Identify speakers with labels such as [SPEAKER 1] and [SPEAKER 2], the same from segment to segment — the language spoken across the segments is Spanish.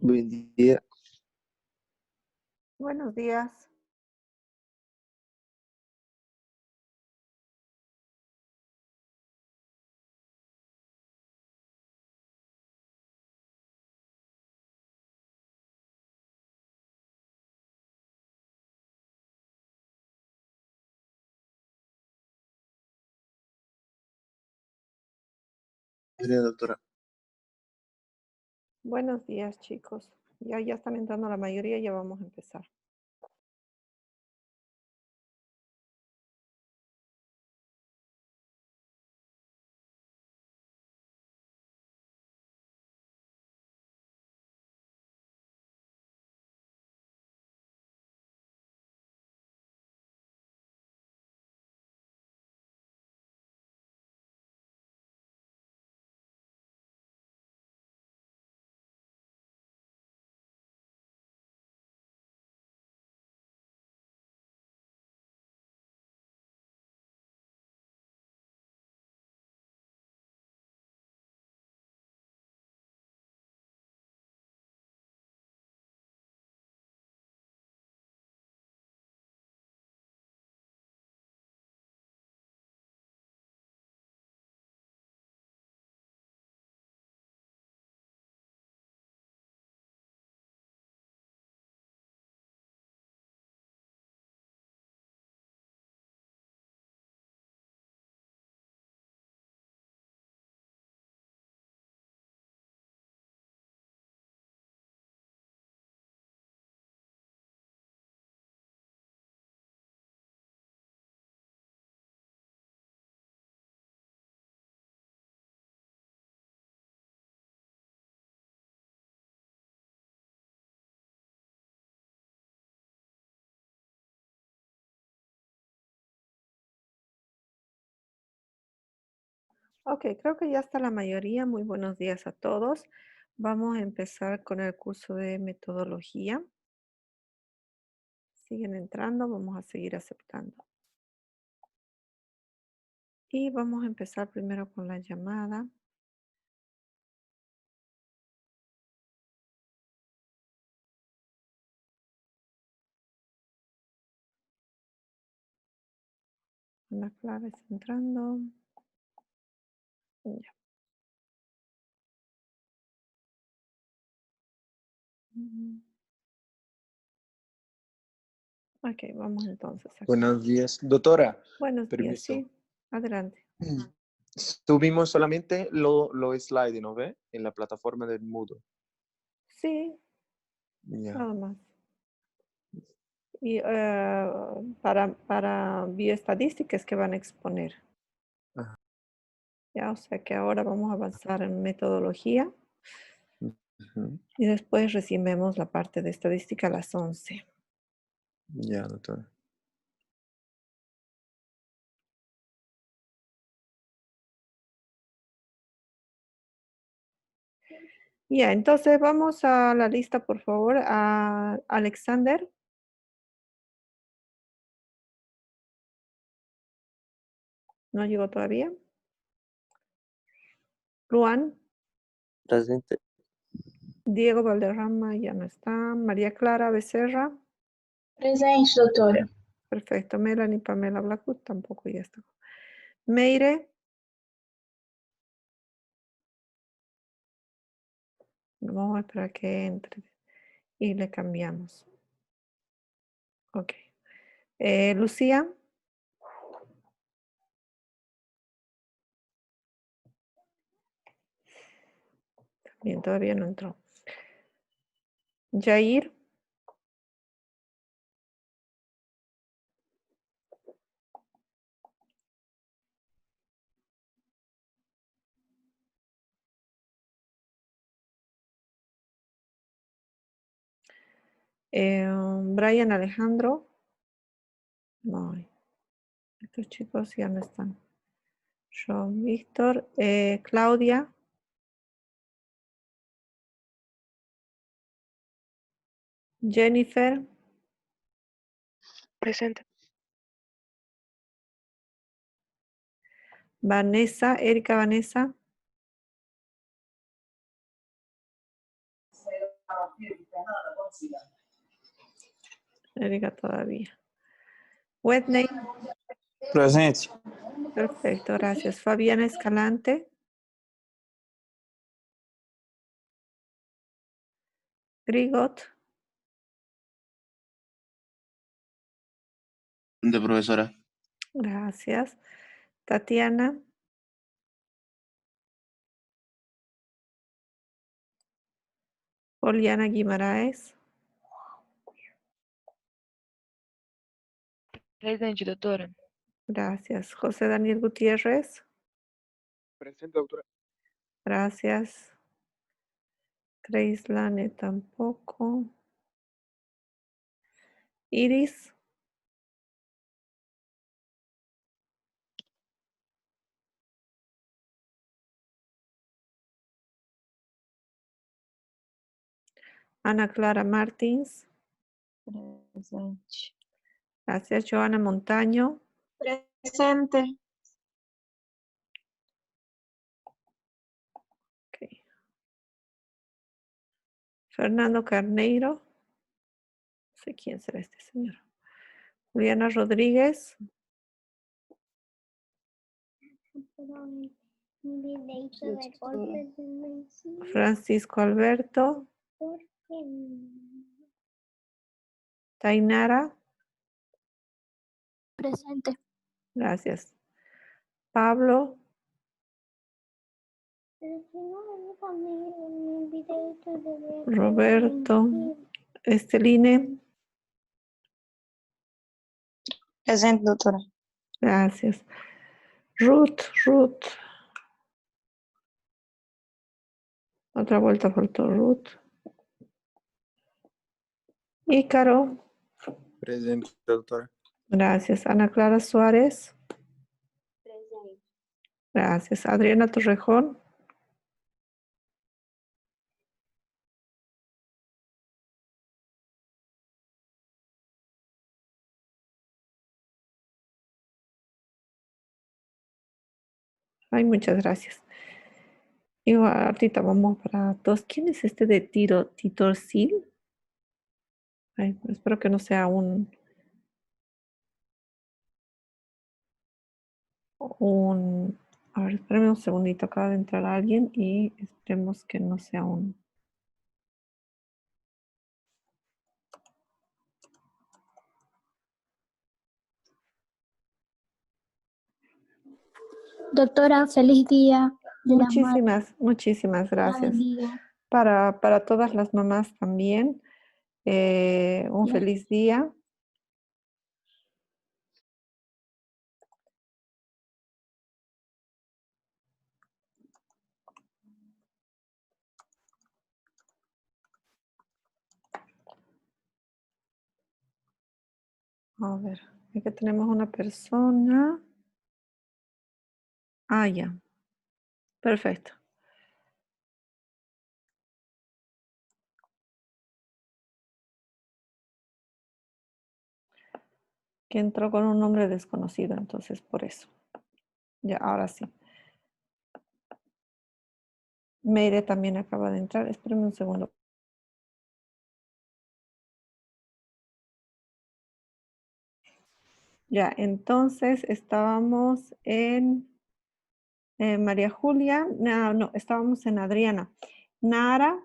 [SPEAKER 1] Buen día.
[SPEAKER 2] Buenos días.
[SPEAKER 1] Mire, doctora.
[SPEAKER 2] Buenos días, chicos. Ya están entrando la mayoría, ya vamos a empezar. Ok, creo que ya está la mayoría. Muy buenos días a todos. Vamos a empezar con el curso de metodología. Siguen entrando, vamos a seguir aceptando. Y vamos a empezar primero con la llamada. Ana Clara está entrando. Ya. Ujú. Ok, vamos entonces aquí.
[SPEAKER 1] Buenos días. Doctora,
[SPEAKER 2] Buenos días,
[SPEAKER 1] permiso.
[SPEAKER 2] sí. Adelante.
[SPEAKER 1] Subimos solamente lo slide, ¿no ve? En la plataforma del Moodle.
[SPEAKER 2] Sí,
[SPEAKER 1] Ya.
[SPEAKER 2] nada más. Y para bioestadísticas que van a exponer.
[SPEAKER 1] Ajá.
[SPEAKER 2] Ya, o sea que ahora vamos a avanzar en metodología
[SPEAKER 1] Ujú.
[SPEAKER 2] y después recibimos la parte de estadística a las 11.
[SPEAKER 1] Ya, doctora.
[SPEAKER 2] Ya, entonces vamos a la lista, por favor, a Alexander. No llegó todavía. Luan,
[SPEAKER 1] Presente.
[SPEAKER 2] Diego Valderrama ya no está. María Clara Becerra.
[SPEAKER 3] Presente, doutora.
[SPEAKER 2] Perfecto. Melanie Pamela Blackwood tampoco ya está. Meire. Vamos a esperar que entre y le cambiamos. Ok. Lucía. Bien, todavía no entró. Jair. Brian Alejandro. No, estos chicos ya no están. John Víctor. Claudia. Jennifer.
[SPEAKER 4] Presente.
[SPEAKER 2] Vanessa. Erika Vanessa. Erika todavía. Whitney.
[SPEAKER 4] Presente.
[SPEAKER 2] Perfecto, gracias. Fabiana Escalante. Grigot.
[SPEAKER 5] De profesora.
[SPEAKER 2] Gracias. Tatiana. Poliana Guimaraes.
[SPEAKER 6] Presente, doutora.
[SPEAKER 2] Gracias. José Daniel Gutiérrez.
[SPEAKER 1] Presente, doctora.
[SPEAKER 2] Gracias. Grace Lane tampoco. Iris. Ana Clara Martins.
[SPEAKER 6] Presente.
[SPEAKER 2] Gracias. Joana Montaño.
[SPEAKER 3] Presente.
[SPEAKER 2] Ok. Fernando Carneiro. No sé quién será este señor. Juliana Rodríguez. Francisco Alberto. Tainara.
[SPEAKER 3] Presente.
[SPEAKER 2] Gracias. Pablo. Roberto. Esteline.
[SPEAKER 3] Presente, doctora.
[SPEAKER 2] Gracias. Ruth. Otra vuelta faltó Ruth. Ícaro.
[SPEAKER 1] Presente, doctora.
[SPEAKER 2] Gracias. Ana Clara Suárez.
[SPEAKER 3] Presente.
[SPEAKER 2] Gracias. Adriana Torrejón. Ay, muchas gracias. Y ahorita vamos para todos. ¿Quién es este de Titorcil? Ay, espero que no sea a ver, espérame un segundito. Acaba de entrar alguien y esperemos que no sea un...
[SPEAKER 3] Doctora, feliz día de las madres.
[SPEAKER 2] Muchísimas
[SPEAKER 3] La
[SPEAKER 2] gracias.
[SPEAKER 3] bendiga.
[SPEAKER 2] Para todas las mamás también. Un feliz día. A ver, aquí tenemos una persona. Ah, ya. Perfecto. Que entró con un nombre desconocido, entonces por eso. Ya, ahora sí. Meire también acaba de entrar. Espérenme un segundo. Ya, entonces estábamos en María Julia. No, estábamos en Adriana. Nara.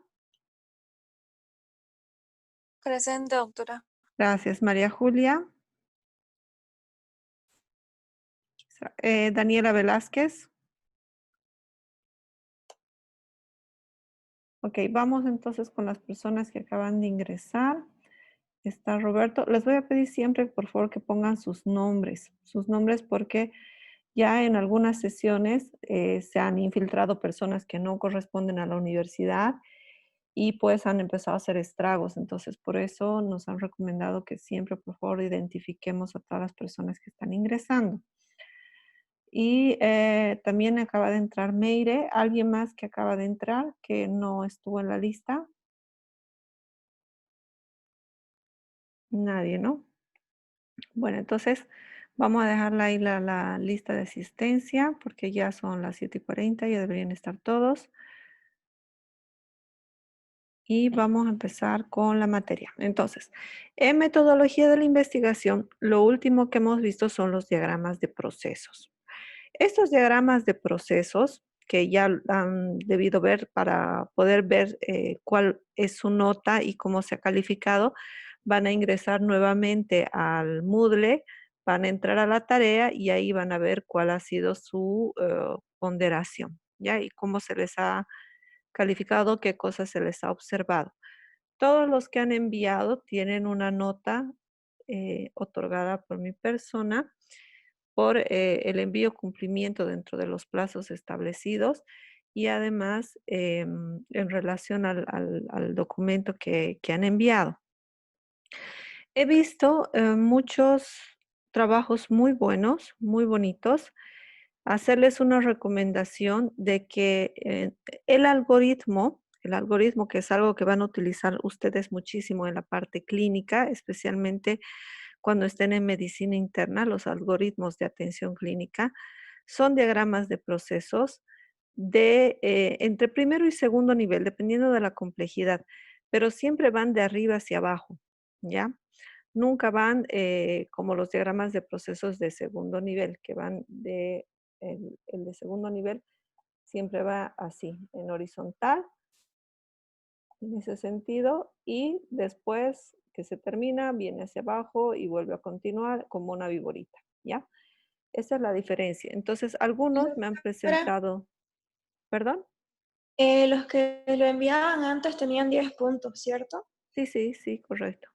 [SPEAKER 7] Presente, doctora.
[SPEAKER 2] Gracias, María Julia. Daniela Velázquez. Ok, vamos entonces con las personas que acaban de ingresar. Está Roberto. Les voy a pedir siempre, por favor, que pongan sus nombres porque ya en algunas sesiones se han infiltrado personas que no corresponden a la universidad y pues han empezado a hacer estragos. Entonces, por eso nos han recomendado que siempre, por favor, identifiquemos a todas las personas que están ingresando. Y también acaba de entrar Meire. ¿Alguien más que acaba de entrar que no estuvo en la lista? Nadie, ¿no? Bueno, entonces vamos a dejarla ahí la lista de asistencia porque ya son las 7:40, ya deberían estar todos. y vamos a empezar con la materia. Entonces, en metodología de la investigación, lo último que hemos visto son los diagramas de procesos. Estos diagramas de procesos que ya han debido ver para poder ver cuál es su nota y cómo se ha calificado, van a ingresar nuevamente al Moodle, van a entrar a la tarea y ahí van a ver cuál ha sido su ponderación, ¿ya? Y cómo se les ha calificado, qué cosas se les ha observado. Todos los que han enviado tienen una nota otorgada por mi persona por el envío cumplimiento dentro de los plazos establecidos y además en relación al documento que han enviado. He visto muchos trabajos muy buenos, muy bonitos. Hacerles una recomendación de que el algoritmo que es algo que van a utilizar ustedes muchísimo en la parte clínica, especialmente cuando estén en medicina interna, los algoritmos de atención clínica, son diagramas de procesos de entre primero y segundo nivel, dependiendo de la complejidad, pero siempre van de arriba hacia abajo, ¿ya? Nunca van como los diagramas de procesos de segundo nivel, que van de, el de segundo nivel siempre va así, en horizontal, en ese sentido, y después que se termina, viene hacia abajo y vuelve a continuar como una viborita, ¿ya? Esa es la diferencia. Entonces, algunos me han presentado, ¿perdón?
[SPEAKER 5] Los que lo enviaban antes tenían 10 puntos, ¿cierto?
[SPEAKER 2] Sí, sí, sí, correcto.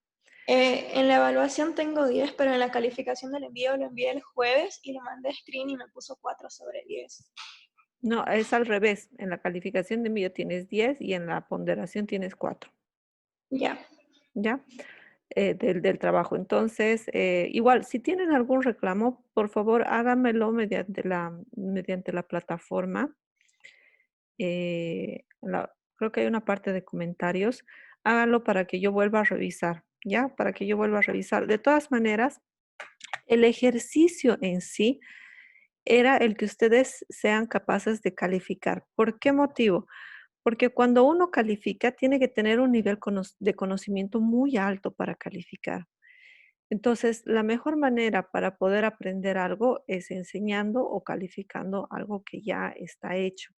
[SPEAKER 5] En la evaluación tengo 10, pero en la calificación del envío lo envié el jueves y lo mandé screen y me puso 4/10.
[SPEAKER 2] No, es al revés. En la calificación de envío tienes 10 y en la ponderación tienes 4.
[SPEAKER 5] Ya.
[SPEAKER 2] ¿Ya? Del trabajo. Entonces, igual, si tienen algún reclamo, por favor, háganmelo mediante la plataforma. Creo que hay una parte de comentarios. Háganlo para que yo vuelva a revisar, ¿ya? Para que yo vuelva a revisar. De todas maneras, el ejercicio en sí era el que ustedes sean capaces de calificar. ¿Por qué motivo? Porque cuando uno califica, tiene que tener un nivel de conocimiento muy alto para calificar. Entonces, la mejor manera para poder aprender algo es enseñando o calificando algo que ya está hecho.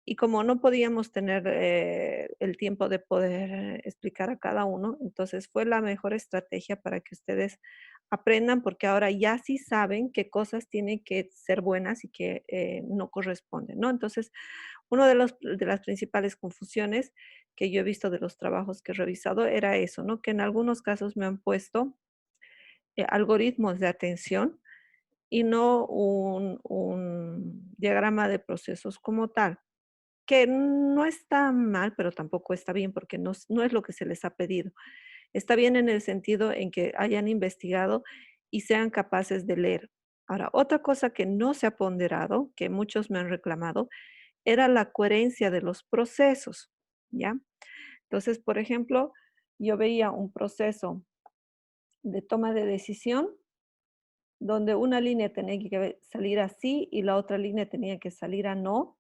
[SPEAKER 2] Y como no podíamos tener el tiempo de poder explicar a cada uno, entonces fue la mejor estrategia para que ustedes aprendan, porque ahora ya sí saben qué cosas tienen que ser buenas y que no corresponden, ¿no? Entonces, una de las principales confusiones que yo he visto de los trabajos que he revisado era eso, ¿no? Que en algunos casos me han puesto algoritmos de atención y no un diagrama de procesos como tal, que no está mal, pero tampoco está bien porque no es lo que se les ha pedido. Está bien en el sentido en que hayan investigado y sean capaces de leer. Ahora, otra cosa que no se ha ponderado, que muchos me han reclamado, era la coherencia de los procesos, ¿ya? Entonces, por ejemplo, yo veía un proceso de toma de decisión donde una línea tenía que salir así y la otra línea tenía que salir a no,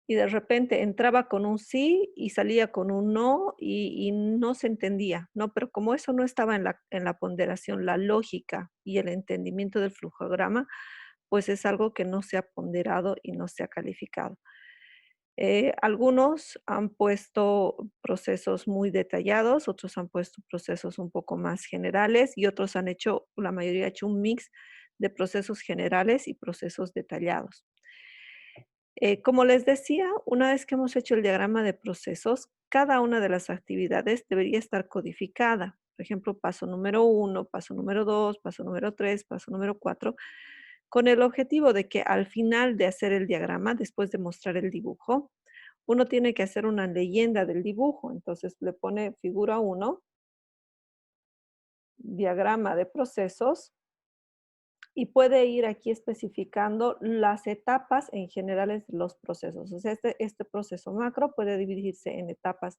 [SPEAKER 2] y de repente entraba con un sí y salía con un no y no se entendía, ¿no? Pero como eso no estaba en la ponderación, la lógica y el entendimiento del flujograma, pues es algo que no se ha ponderado y no se ha calificado. Algunos han puesto procesos muy detallados, otros han puesto procesos un poco más generales y otros han hecho, la mayoría ha hecho un mix de procesos generales y procesos detallados. Como les decía, una vez que hemos hecho el diagrama de procesos, cada una de las actividades debería estar codificada. Por ejemplo, paso número 1, paso número 2, paso número 3, paso número 4, con el objetivo de que al final de hacer el diagrama, después de mostrar el dibujo, uno tiene que hacer una leyenda del dibujo. Entonces le pone figura 1, diagrama de procesos, y puede ir aquí especificando las etapas en generales de los procesos. O sea, este proceso macro puede dividirse en etapas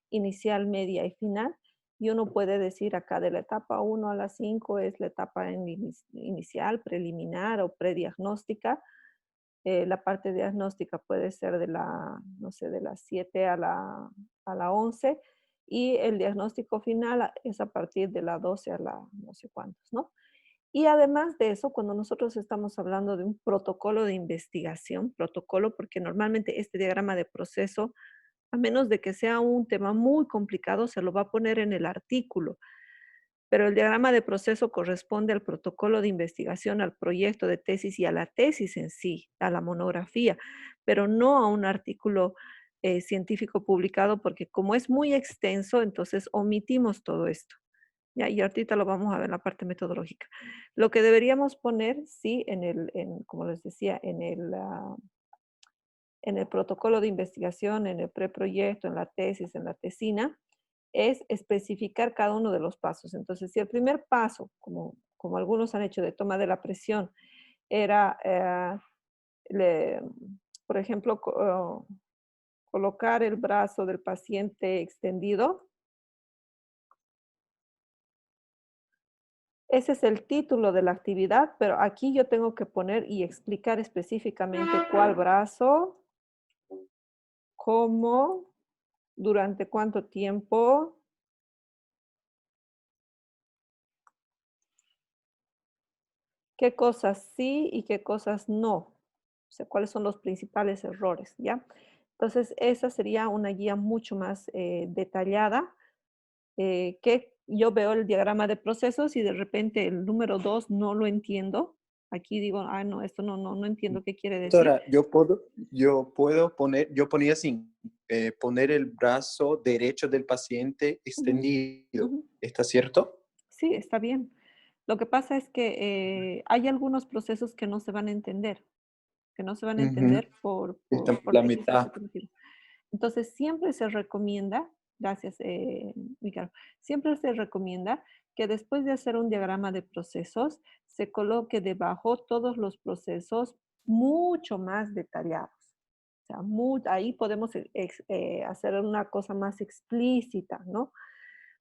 [SPEAKER 2] inicial, media y final. Y uno puede decir acá de la etapa 1 a la 5 es la etapa inicial, preliminar o prediagnóstica. La parte diagnóstica puede ser de no sé, de las 7 a la 11 y el diagnóstico final es a partir de la 12 a la no sé cuántos, ¿no? Y además de eso, cuando nosotros estamos hablando de un protocolo de investigación, protocolo, porque normalmente este diagrama de proceso, a menos de que sea un tema muy complicado, se lo va a poner en el artículo. Pero el diagrama de proceso corresponde al protocolo de investigación, al proyecto de tesis y a la tesis en sí, a la monografía, pero no a un artículo científico publicado, porque como es muy extenso, entonces omitimos todo esto. ¿Ya? Y ahorita lo vamos a ver en la parte metodológica. Lo que deberíamos poner, sí, como les decía, en el protocolo de investigación, en el preproyecto, en la tesis, en la tesina, es especificar cada uno de los pasos. Entonces, si el primer paso, como algunos han hecho de toma de la presión, era, por ejemplo, colocar el brazo del paciente extendido, ese es el título de la actividad, pero aquí yo tengo que poner y explicar específicamente cuál brazo, cómo, durante cuánto tiempo, qué cosas sí y qué cosas no. O sea, cuáles son los principales errores, ¿ya? Entonces, esa sería una guía mucho más detallada, que yo veo el diagrama de procesos y de repente el número 2 no lo entiendo. Aquí digo, ah, no, esto no entiendo qué quiere decir.
[SPEAKER 1] Doctora, yo ponía así, poner el brazo derecho del paciente extendido.
[SPEAKER 2] Ujú.
[SPEAKER 1] ¿Está cierto?
[SPEAKER 2] Sí, está bien. Lo que pasa es que hay algunos procesos que no se van a entender, que no se van a
[SPEAKER 1] Ujú.
[SPEAKER 2] entender por,
[SPEAKER 1] Está
[SPEAKER 2] por,
[SPEAKER 1] por
[SPEAKER 2] por
[SPEAKER 1] la
[SPEAKER 2] X o
[SPEAKER 1] mitad.
[SPEAKER 2] Z motivo. Entonces, siempre se recomienda, gracias, Ricardo, siempre se recomienda que después de hacer un diagrama de procesos, se coloque debajo todos los procesos mucho más detallados. O sea, ahí podemos hacer una cosa más explícita, ¿no?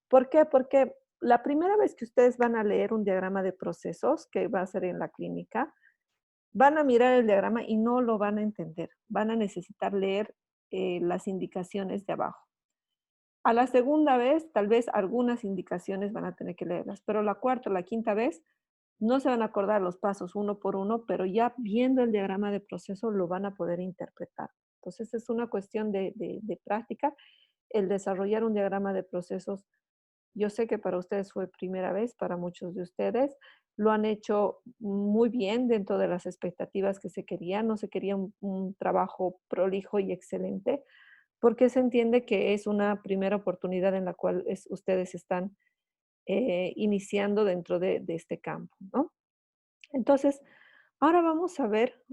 [SPEAKER 2] ¿Por qué? Porque la primera vez que ustedes van a leer un diagrama de procesos, que va a ser en la clínica, van a mirar el diagrama y no lo van a entender. Van a necesitar leer las indicaciones de abajo. A la segunda vez, tal vez algunas indicaciones van a tener que leerlas, pero la cuarta o la quinta vez no se van a acordar los pasos uno por uno, pero ya viendo el diagrama de proceso lo van a poder interpretar. Entonces es una cuestión de práctica. El desarrollar un diagrama de procesos, yo sé que para ustedes fue primera vez, para muchos de ustedes lo han hecho muy bien dentro de las expectativas que se querían. No se quería un trabajo prolijo y excelente, porque se entiende que es una primera oportunidad en la cual ustedes están iniciando dentro de este campo, ¿no? Entonces, ahora vamos a ver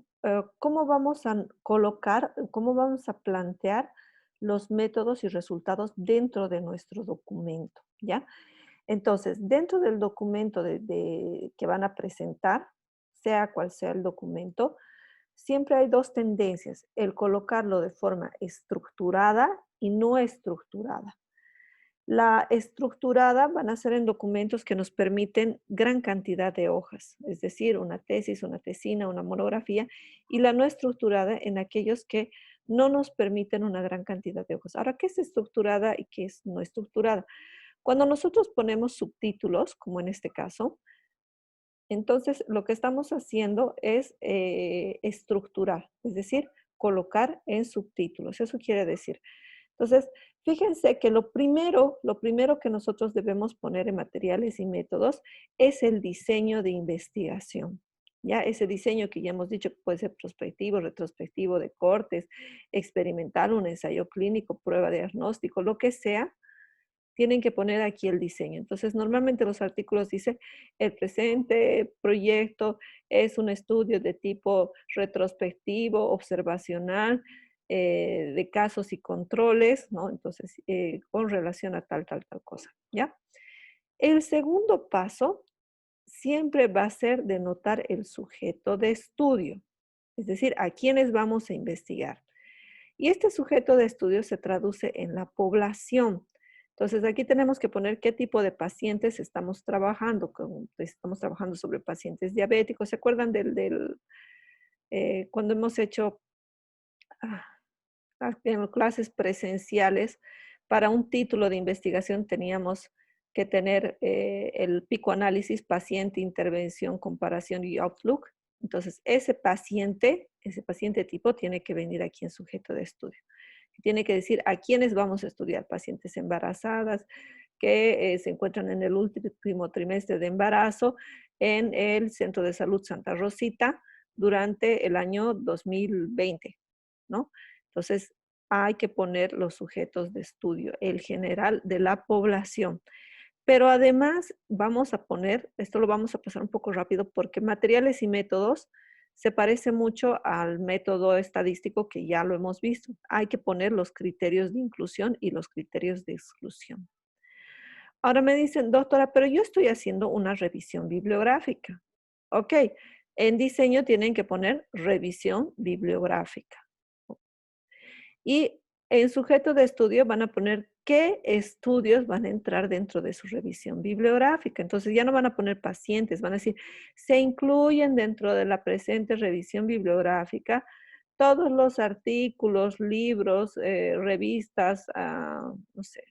[SPEAKER 2] cómo vamos a colocar, cómo vamos a plantear los métodos y resultados dentro de nuestro documento, ¿ya? Entonces, dentro del documento que van a presentar, sea cual sea el documento, siempre hay dos tendencias, el colocarlo de forma estructurada y no estructurada. La estructurada van a ser en documentos que nos permiten gran cantidad de hojas, es decir, una tesis, una tesina, una monografía, y la no estructurada en aquellos que no nos permiten una gran cantidad de hojas. Ahora, ¿qué es estructurada y qué es no estructurada? Cuando nosotros ponemos subtítulos, como en este caso, entonces lo que estamos haciendo es estructurar, es decir, colocar en subtítulos. Eso quiere decir. Entonces, fíjense que lo primero que nosotros debemos poner en materiales y métodos es el diseño de investigación. Ya ese diseño que ya hemos dicho que puede ser prospectivo, retrospectivo, de cortes, experimental, un ensayo clínico, prueba de diagnóstico, lo que sea, tienen que poner aquí el diseño. Entonces, normalmente los artículos dicen, el presente proyecto es un estudio de tipo retrospectivo, observacional, de casos y controles, ¿no? Entonces, con relación a tal cosa, ¿ya? El segundo paso siempre va a ser denotar el sujeto de estudio, es decir, a quienes vamos a investigar. Y este sujeto de estudio se traduce en la población. Entonces, aquí tenemos que poner qué tipo de pacientes estamos trabajando. Estamos trabajando sobre pacientes diabéticos. ¿Se acuerdan cuando hemos hecho clases presenciales, para un título de investigación teníamos que tener el psicoanálisis, paciente, intervención, comparación y outlook. Entonces, ese paciente tipo tiene que venir aquí en sujeto de estudio. Tiene que decir a quiénes vamos a estudiar: pacientes embarazadas que se encuentran en el último trimestre de embarazo en el Centro de Salud Santa Rosita durante el año 2020, ¿no? Entonces, hay que poner los sujetos de estudio, el general de la población. Pero además vamos a poner, esto lo vamos a pasar un poco rápido porque materiales y métodos se parece mucho al método estadístico que ya lo hemos visto. Hay que poner los criterios de inclusión y los criterios de exclusión. Ahora me dicen, doctora, pero yo estoy haciendo una revisión bibliográfica. Ok, en diseño tienen que poner revisión bibliográfica. Y en sujeto de estudio van a poner qué estudios van a entrar dentro de su revisión bibliográfica. Entonces ya no van a poner pacientes, van a decir, se incluyen dentro de la presente revisión bibliográfica todos los artículos, libros, revistas, no sé,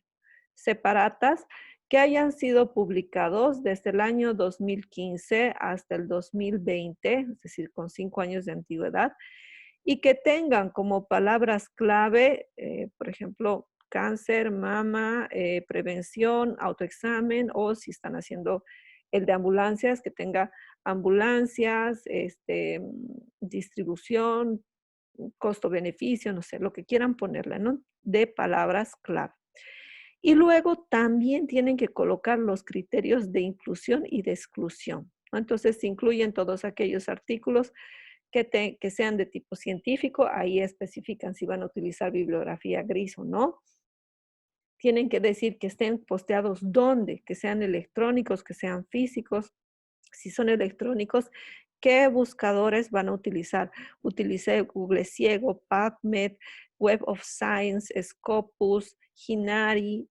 [SPEAKER 2] separatas que hayan sido publicados desde el año 2015 hasta el 2020, es decir, con 5 años de antigüedad, y que tengan como palabras clave, por ejemplo, cáncer, mama, prevención, autoexamen, o si están haciendo el de ambulancias, que tenga ambulancias, distribución, costo-beneficio, no sé, lo que quieran ponerle, ¿no? De palabras clave. Y luego también tienen que colocar los criterios de inclusión y de exclusión, ¿no? Entonces, se incluyen todos aquellos artículos que sean de tipo científico, ahí especifican si van a utilizar bibliografía gris o no. Tienen que decir que estén posteados dónde, que sean electrónicos, que sean físicos. Si son electrónicos, ¿qué buscadores van a utilizar? Utilicé Google Ciego, PubMed, Web of Science, Scopus, Hinari.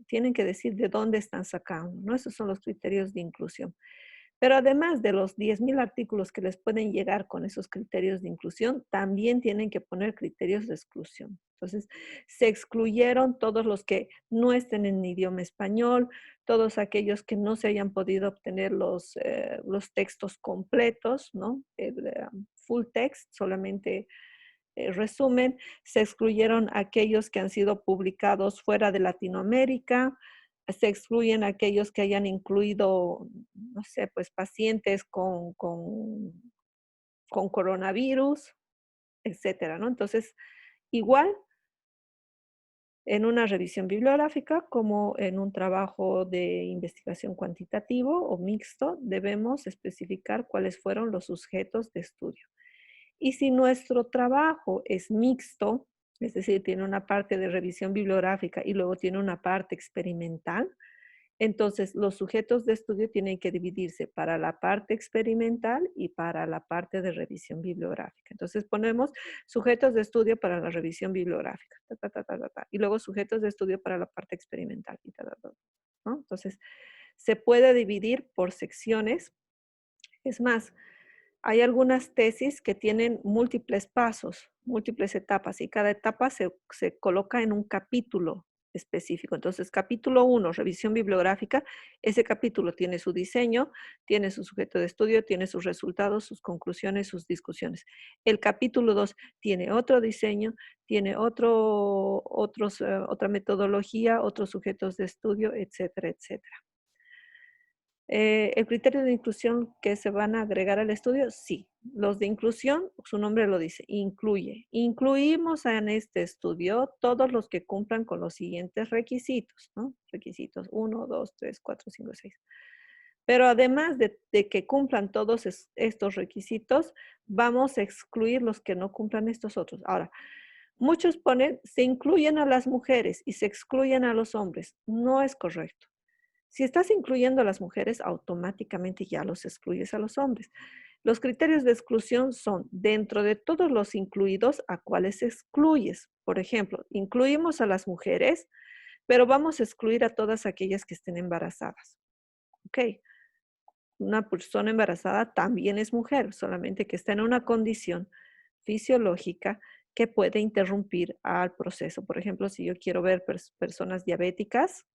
[SPEAKER 2] Tienen que decir de dónde están sacando, ¿no? Esos son los criterios de inclusión. Pero además de los 10,000 artículos que les pueden llegar con esos criterios de inclusión, también tienen que poner criterios de exclusión. Entonces, se excluyeron todos los que no estén en idioma español, todos aquellos que no se hayan podido obtener los textos completos, ¿no? El full text, solamente resumen. Se excluyeron aquellos que han sido publicados fuera de Latinoamérica. Se excluyen aquellos que hayan incluido, no sé, pues pacientes con coronavirus, etcétera, ¿no? Entonces, igual en una revisión bibliográfica como en un trabajo de investigación cuantitativo o mixto, debemos especificar cuáles fueron los sujetos de estudio. Y si nuestro trabajo es mixto, es decir, tiene una parte de revisión bibliográfica y luego tiene una parte experimental, entonces los sujetos de estudio tienen que dividirse para la parte experimental y para la parte de revisión bibliográfica. Entonces ponemos sujetos de estudio para la revisión bibliográfica, y luego sujetos de estudio para la parte experimental, ¿no? Entonces se puede dividir por secciones. Es más, hay algunas tesis que tienen múltiples pasos, múltiples etapas, y cada etapa se coloca en un capítulo específico. Entonces, capítulo 1, revisión bibliográfica, ese capítulo tiene su diseño, tiene su sujeto de estudio, tiene sus resultados, sus conclusiones, sus discusiones. El capítulo 2 tiene otro diseño, tiene otra metodología, otros sujetos de estudio, etcétera, etcétera. ¿El criterio de inclusión que se van a agregar al estudio? Sí. Los de inclusión, su nombre lo dice, incluye. Incluimos en este estudio todos los que cumplan con los siguientes requisitos, ¿no? Requisitos 1, 2, 3, 4, 5, 6. Pero además de que cumplan todos estos requisitos, vamos a excluir los que no cumplan estos otros. Ahora, muchos ponen, se incluyen a las mujeres y se excluyen a los hombres. No es correcto. Si estás incluyendo a las mujeres, automáticamente ya los excluyes a los hombres. Los criterios de exclusión son dentro de todos los incluidos a cuáles excluyes. Por ejemplo, incluimos a las mujeres, pero vamos a excluir a todas aquellas que estén embarazadas. ¿Ok? una persona embarazada también es mujer, solamente que está en una condición fisiológica que puede interrumpir al proceso. Por ejemplo, si yo quiero ver personas diabéticas,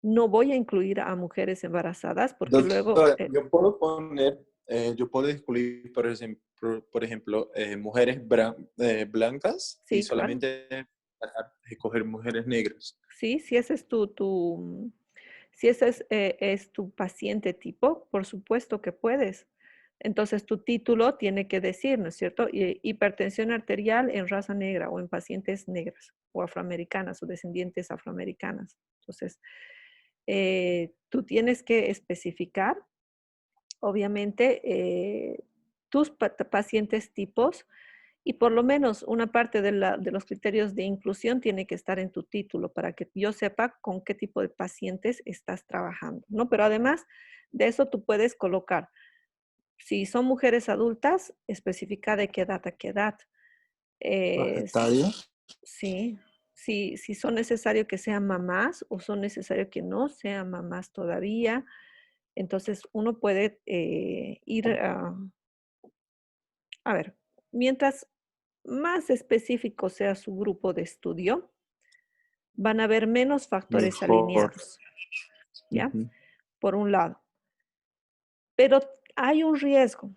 [SPEAKER 2] no voy a incluir a mujeres embarazadas porque luego...
[SPEAKER 4] Doctora, yo puedo excluir, por ejemplo, mujeres blancas y
[SPEAKER 2] sí, claro.
[SPEAKER 4] solamente escoger mujeres negras.
[SPEAKER 2] Sí, si ese es si ese es tu paciente tipo, por supuesto que puedes. Entonces tu título tiene que decir, ¿no es cierto? Hipertensión arterial en raza negra o en pacientes negras o afroamericanas o descendientes afroamericanas. Entonces, tú tienes que especificar, obviamente, tus pacientes tipos y por lo menos una parte de los criterios de inclusión tiene que estar en tu título para que yo sepa con qué tipo de pacientes estás trabajando, ¿no? Pero además de eso tú puedes colocar, si son mujeres adultas, especifica de qué edad a qué edad.
[SPEAKER 4] ¿Etaria?
[SPEAKER 2] Sí, si son necesarios que sean mamás o son necesarios que no sean mamás todavía. Entonces uno puede ir a ver, mientras más específico sea su grupo de estudio, van a haber menos factores
[SPEAKER 4] Mejor.
[SPEAKER 2] alineados, ¿ya? Por un lado. Pero hay un riesgo,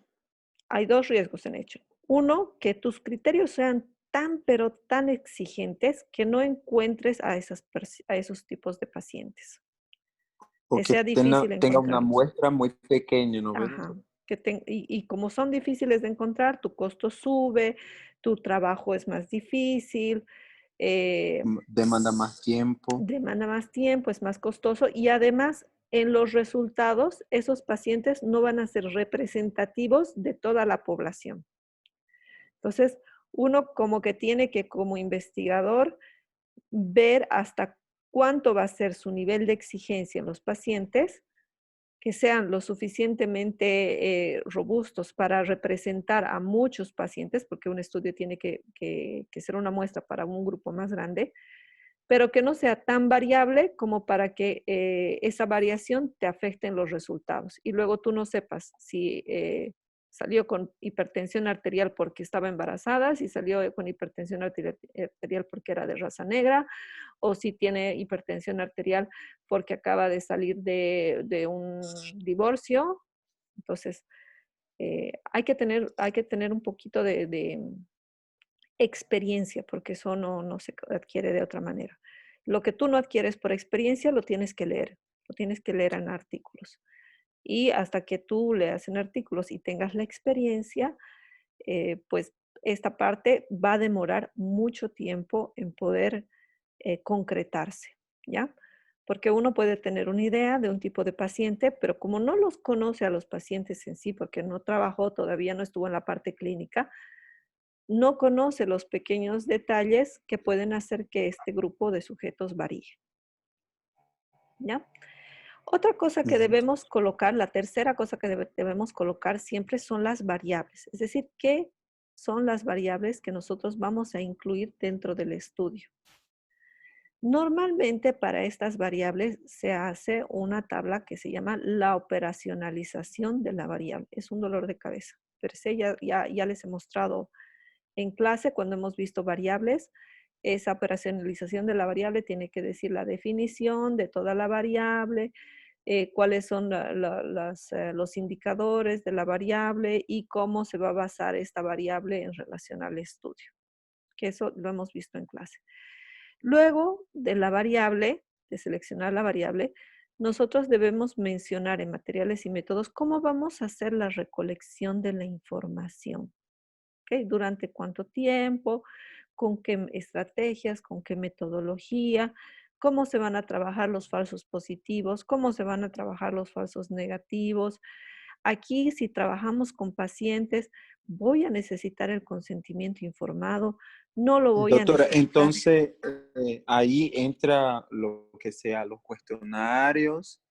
[SPEAKER 2] hay dos riesgos en hecho. Uno, que tus criterios sean tan, pero tan exigentes que no encuentres a esos tipos de pacientes.
[SPEAKER 4] O
[SPEAKER 2] Que
[SPEAKER 4] que
[SPEAKER 2] sea difícil
[SPEAKER 4] tenga una
[SPEAKER 2] encontrarlos.
[SPEAKER 4] muestra muy pequeña, ¿no ves,
[SPEAKER 2] Ajá.
[SPEAKER 4] doctor?
[SPEAKER 2] Y como son difíciles de encontrar, tu costo sube, tu trabajo es más difícil,
[SPEAKER 4] Demanda más tiempo.
[SPEAKER 2] demanda más tiempo, es más costoso y además en los resultados esos pacientes no van a ser representativos de toda la población. Entonces, uno como que tiene que como investigador ver hasta cuánto va a ser su nivel de exigencia en los pacientes que sean lo suficientemente robustos para representar a muchos pacientes, porque un estudio tiene que ser una muestra para un grupo más grande, pero que no sea tan variable como para que esa variación te afecte en los resultados. Y luego tú no sepas si salió con hipertensión arterial porque estaba embarazada, si salió con hipertensión arterial porque era de raza negra, o si tiene hipertensión arterial porque acaba de salir de un divorcio. Entonces, hay que tener un poquito de experiencia, porque eso no se adquiere de otra manera. Lo que tú no adquieres por experiencia lo tienes que leer en artículos. Y hasta que tú leas en artículos y tengas la experiencia, pues esta parte va a demorar mucho tiempo en poder concretarse, ¿ya? Porque uno puede tener una idea de un tipo de paciente, pero como no los conoce a los pacientes en sí, porque no trabajó, todavía no estuvo en la parte clínica, no conoce los pequeños detalles que pueden hacer que este grupo de sujetos varíe, ¿ya? Otra cosa que debemos colocar, la tercera cosa que debemos colocar siempre son las variables. Es decir, ¿qué son las variables que nosotros vamos a incluir dentro del estudio? Normalmente para estas variables se hace una tabla que se llama la operacionalización de la variable. Es un dolor de cabeza. Per se ya les he mostrado en clase cuando hemos visto variables. Esa operacionalización de la variable tiene que decir la definición de toda la variable, cuáles son los indicadores de la variable y cómo se va a basar esta variable en relación al estudio. Que eso lo hemos visto en clase. Luego de la variable, de seleccionar la variable, nosotros debemos mencionar en materiales y métodos cómo vamos a hacer la recolección de la información. ¿Okay? Durante cuánto tiempo, con qué estrategias, con qué metodología, cómo se van a trabajar los falsos positivos, cómo se van a trabajar los falsos negativos. Aquí, si trabajamos con pacientes, voy a necesitar el consentimiento informado, no lo voy a
[SPEAKER 4] Doctora,
[SPEAKER 2] necesitar.
[SPEAKER 4] entonces ahí entra lo que sea los cuestionarios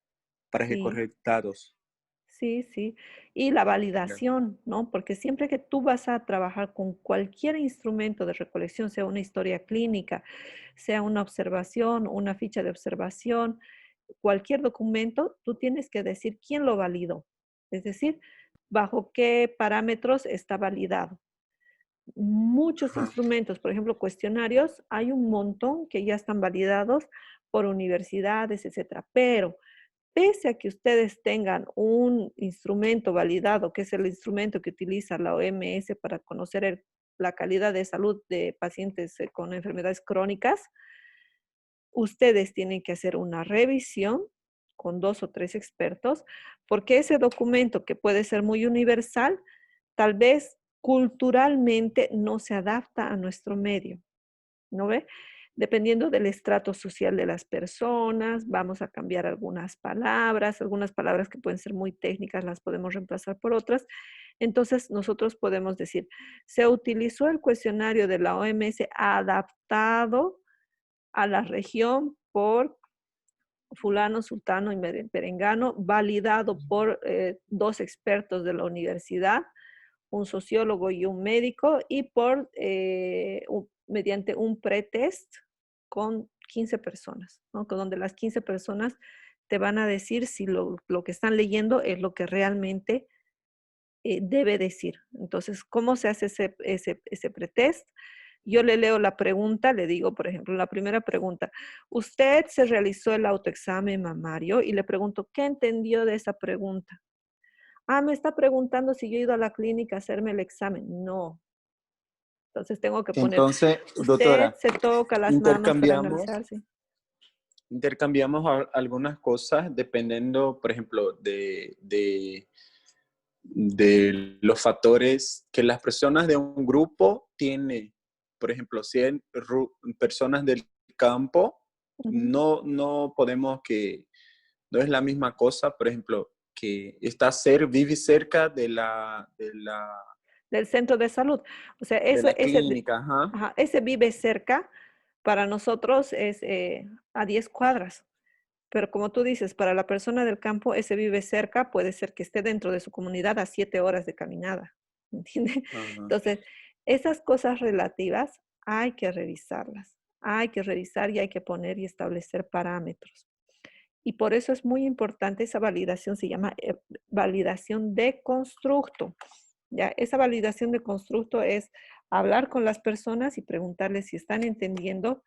[SPEAKER 4] para
[SPEAKER 2] Sí.
[SPEAKER 4] recoger datos.
[SPEAKER 2] Sí, sí. Y la validación, ¿no? Porque siempre que tú vas a trabajar con cualquier instrumento de recolección, sea una historia clínica, sea una observación, una ficha de observación, cualquier documento, tú tienes que decir quién lo validó. Es decir, bajo qué parámetros está validado. Muchos instrumentos, por ejemplo, cuestionarios, hay un montón que ya están validados por universidades, etcétera. Pero pese a que ustedes tengan un instrumento validado, que es el instrumento que utiliza la OMS para conocer la calidad de salud de pacientes con enfermedades crónicas, ustedes tienen que hacer una revisión con 2 o 3 expertos, porque ese documento, que puede ser muy universal, tal vez culturalmente no se adapta a nuestro medio, ¿no ve? Dependiendo del estrato social de las personas, vamos a cambiar algunas palabras que pueden ser muy técnicas, las podemos reemplazar por otras. Entonces, nosotros podemos decir, se utilizó el cuestionario de la OMS adaptado a la región por fulano, sultano y perengano, validado por 2 expertos de la universidad, un sociólogo y un médico, y por mediante un pretest con 15 personas, ¿no? Donde las 15 personas te van a decir si lo que están leyendo es lo que realmente debe decir. Entonces, ¿cómo se hace ese pretest? Yo le leo la pregunta, le digo, por ejemplo, la primera pregunta, usted se realizó el autoexamen mamario, y le pregunto, ¿qué entendió de esa pregunta? Ah, me está preguntando si yo he ido a la clínica a hacerme el examen. No. Entonces tengo que poner,
[SPEAKER 4] Entonces,
[SPEAKER 2] usted
[SPEAKER 4] doctora,
[SPEAKER 2] se toca las manos para
[SPEAKER 4] intercambiamos,
[SPEAKER 2] analizarse.
[SPEAKER 4] algunas cosas dependiendo, por ejemplo, de los factores que las personas de un grupo tienen. Por ejemplo, 100 personas del campo, no podemos no es la misma cosa, por ejemplo, que vive cerca
[SPEAKER 2] Del centro de salud. O sea,
[SPEAKER 4] de la clínica, ajá.
[SPEAKER 2] ese vive cerca, para nosotros es a 10 cuadras. Pero como tú dices, para la persona del campo, ese vive cerca, puede ser que esté dentro de su comunidad a 7 horas de caminada. ¿Entiendes?
[SPEAKER 4] Ajá.
[SPEAKER 2] Entonces, esas cosas relativas hay que revisarlas. Hay que revisar y hay que poner y establecer parámetros. Y por eso es muy importante esa validación, se llama validación de constructo. ¿Ya? Esa validación de constructo es hablar con las personas y preguntarles si están entendiendo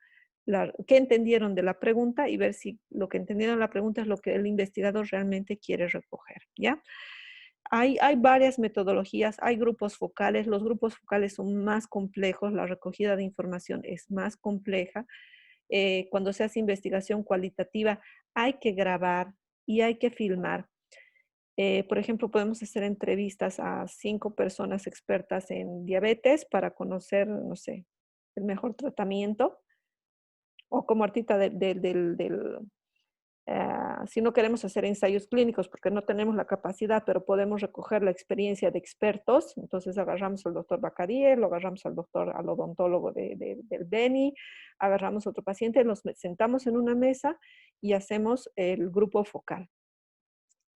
[SPEAKER 2] qué entendieron de la pregunta, y ver si lo que entendieron de la pregunta es lo que el investigador realmente quiere recoger. ¿Ya? Hay varias metodologías, hay grupos focales. Los grupos focales son más complejos, la recogida de información es más compleja. Cuando se hace investigación cualitativa, hay que grabar y hay que filmar. Por ejemplo, podemos hacer entrevistas a 5 personas expertas en diabetes para conocer, no sé, el mejor tratamiento. O como ahorita si no queremos hacer ensayos clínicos porque no tenemos la capacidad, pero podemos recoger la experiencia de expertos. Entonces agarramos al doctor Bacariel, lo agarramos al odontólogo del Beni, agarramos a otro paciente, los sentamos en una mesa y hacemos el grupo focal.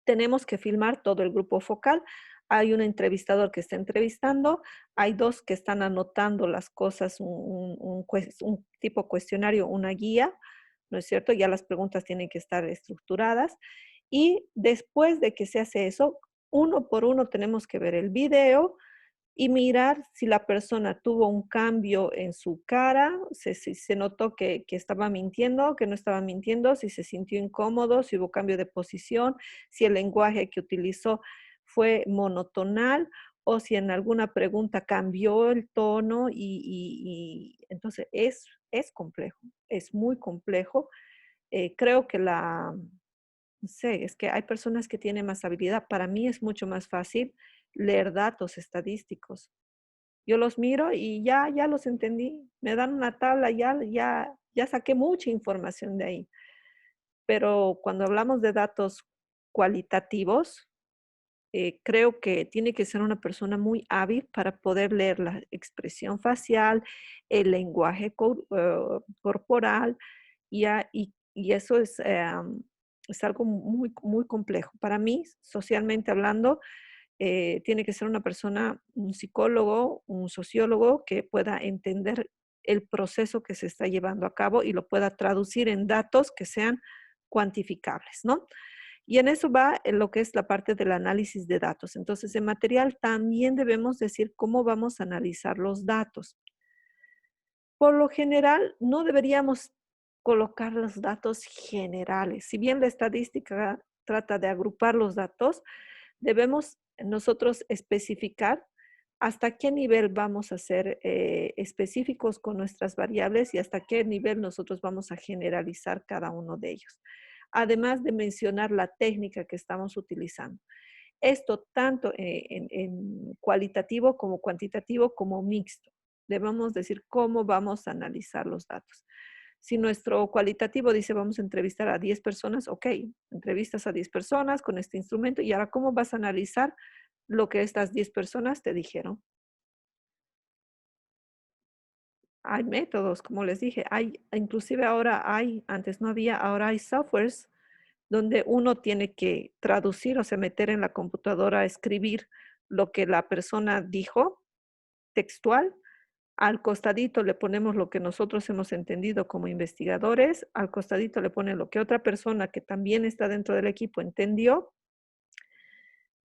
[SPEAKER 2] Tenemos que filmar todo el grupo focal. Hay un entrevistador que está entrevistando, hay 2 que están anotando las cosas, un tipo cuestionario, una guía, ¿no es cierto? Ya las preguntas tienen que estar estructuradas. Y después de que se hace eso, uno por uno tenemos que ver el video y mirar si la persona tuvo un cambio en su cara, si se notó que estaba mintiendo, que no estaba mintiendo, si se sintió incómodo, si hubo cambio de posición, si el lenguaje que utilizó fue monotonal, o si en alguna pregunta cambió el tono. Y entonces es complejo, es muy complejo. Creo que no sé, es que hay personas que tienen más habilidad. Para mí es mucho más fácil leer datos estadísticos. Yo los miro y ya los entendí. Me dan una tabla, ya saqué mucha información de ahí. Pero cuando hablamos de datos cualitativos, creo que tiene que ser una persona muy hábil para poder leer la expresión facial, el lenguaje corporal, y eso es algo muy, muy complejo. Para mí, socialmente hablando, tiene que ser una persona, un psicólogo, un sociólogo, que pueda entender el proceso que se está llevando a cabo y lo pueda traducir en datos que sean cuantificables, ¿no? Y en eso va en lo que es la parte del análisis de datos. Entonces, en material también debemos decir cómo vamos a analizar los datos. Por lo general, no deberíamos colocar los datos generales. Si bien la estadística trata de agrupar los datos, debemos nosotros especificar hasta qué nivel vamos a ser específicos con nuestras variables y hasta qué nivel nosotros vamos a generalizar cada uno de ellos. Además de mencionar la técnica que estamos utilizando. Esto tanto en cualitativo como cuantitativo como mixto. Debemos decir cómo vamos a analizar los datos. Si nuestro cualitativo dice vamos a entrevistar a 10 personas, ok, entrevistas a 10 personas con este instrumento y ahora ¿cómo vas a analizar lo que estas 10 personas te dijeron? Hay métodos, como les dije, inclusive ahora antes no había, ahora hay softwares donde uno tiene que traducir o sea, meter en la computadora, escribir lo que la persona dijo, textual. Al costadito le ponemos lo que nosotros hemos entendido como investigadores, al costadito le ponen lo que otra persona que también está dentro del equipo entendió.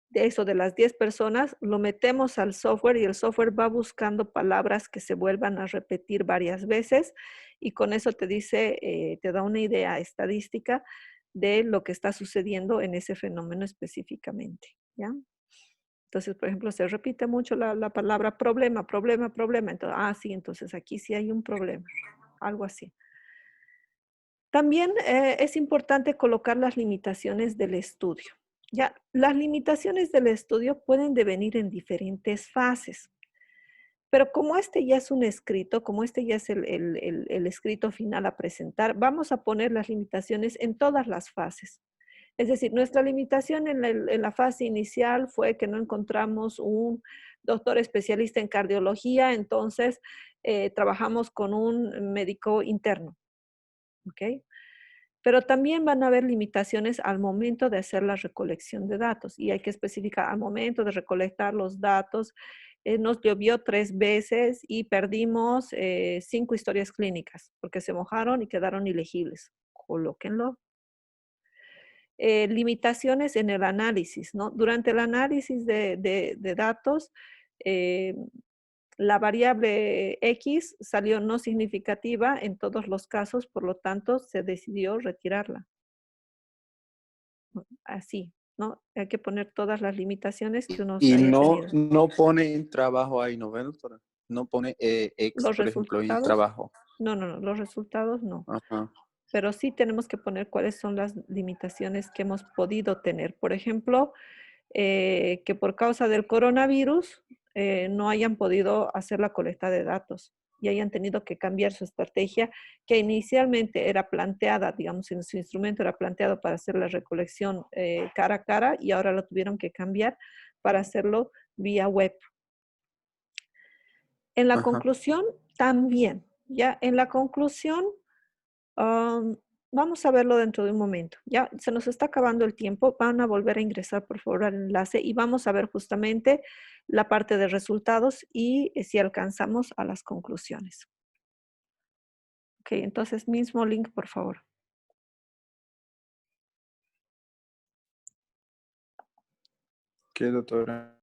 [SPEAKER 2] De eso, de las 10 personas, lo metemos al software y el software va buscando palabras que se vuelvan a repetir varias veces y con eso te dice, te da una idea estadística de lo que está sucediendo en ese fenómeno específicamente, ¿ya? Entonces, por ejemplo, se repite mucho la palabra problema, problema, problema. Entonces, sí, entonces aquí sí hay un problema, algo así. También es importante colocar las limitaciones del estudio. Ya, las limitaciones del estudio pueden devenir en diferentes fases. Pero como este ya es un escrito, como este ya es el escrito final a presentar, vamos a poner las limitaciones en todas las fases. Es decir, nuestra limitación en la fase inicial fue que no encontramos un doctor especialista en cardiología, entonces trabajamos con un médico interno. ¿Ok? Pero también van a haber limitaciones al momento de hacer la recolección de datos y hay que especificar al momento de recolectar los datos. Nos llovió 3 veces y perdimos 5 historias clínicas porque se mojaron y quedaron ilegibles. Colóquenlo. Limitaciones en el análisis, ¿no? Durante el análisis de datos, la variable X salió no significativa en todos los casos, por lo tanto, se decidió retirarla. Así, ¿no? Hay que poner todas las limitaciones que uno
[SPEAKER 4] Y
[SPEAKER 2] haya
[SPEAKER 4] no,
[SPEAKER 2] tenido.
[SPEAKER 4] no pone en trabajo ahí, ¿no ve, doctora? No pone X,
[SPEAKER 2] Los
[SPEAKER 4] por ejemplo, en
[SPEAKER 2] resultados,
[SPEAKER 4] trabajo.
[SPEAKER 2] no, los resultados no.
[SPEAKER 4] Ajá.
[SPEAKER 2] Pero sí tenemos que poner cuáles son las limitaciones que hemos podido tener. Por ejemplo, que por causa del coronavirus no hayan podido hacer la colecta de datos y hayan tenido que cambiar su estrategia que inicialmente era planteada, digamos, en su instrumento era planteado para hacer la recolección cara a cara y ahora lo tuvieron que cambiar para hacerlo vía web. En la
[SPEAKER 4] Ajá.
[SPEAKER 2] conclusión, también, ya en la conclusión, vamos a verlo dentro de un momento. Ya se nos está acabando el tiempo. Van a volver a ingresar, por favor, al enlace y vamos a ver justamente la parte de resultados y si alcanzamos a las conclusiones. Ok, entonces mismo link, por favor.
[SPEAKER 4] ¿Qué, doctora?